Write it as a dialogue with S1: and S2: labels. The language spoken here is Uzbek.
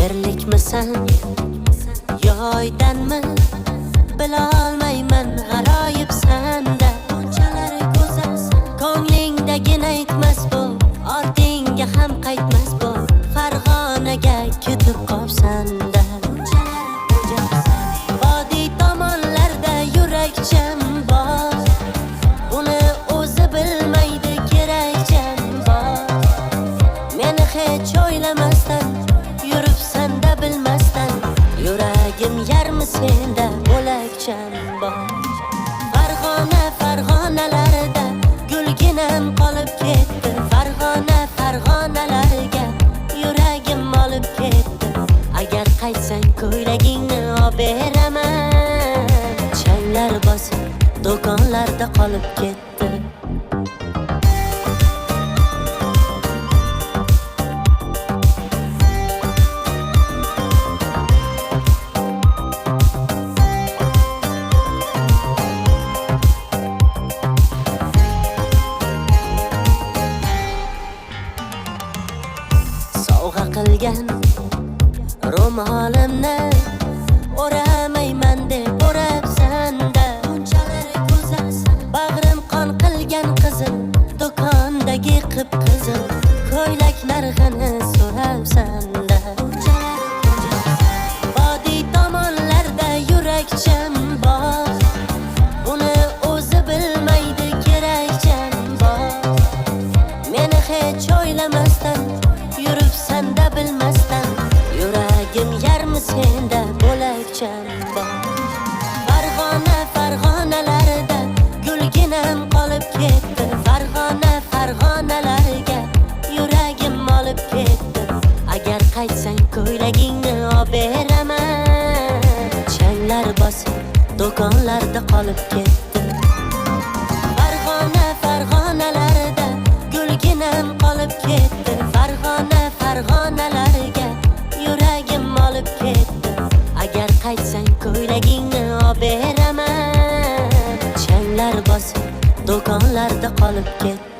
S1: Yerlikmisan yoydanmi bilolmayman g'aroyib sanda bunchalar go'zalsan ko'nglingdagini aytmas bu ortingga ham qaytmas bu Farg'onaga ketib qolsanda vodiy tomonlarda yurakcham bor buni o'zi bilmaydi kerakcham bor meni hech o'ylamasdan yuribsanda bilmasdan yuragim yarmi senda bo'lakcham bor Farg'ona Farg'onalarda gulginam qolib ketdi Farg'ona Farg'onalarga yuragim olib ketdi agar qaytsang ko'ylagingni olib beraman changlar bosib do'konlarda qolib ketdi sovg'a qilgan ro'molimni o'ramayman deb o'rabsanda bunchalar go'zalsan bag'rim qon qilgan qizim do'kondagi qip-qizil ko'ylak narxini so'rabsanda vodiy tomonlarda yurakcham bor buni o'zi bilmaydi kerakcham bor meni hech o'ylamasdan yuribsanda bilmasdan yuragim yarmi senda bo'lakcham bor Farg'ona Farg'onalarda gulginam qolib ketdi Farg'ona Farg'onalarga yuragim olib ketdi agar qaytsang ko'ylagingni olib beraman changlar bosib do'konlarda qolib ketdi Farg'ona Farg'onalarda gulginam qolib ketdi Farg'ona Farg'onalarga yuragim olib ketdi agar qaytsang ko'ylagingni olib beraman changlar bosib do'konlarda qolib ketdi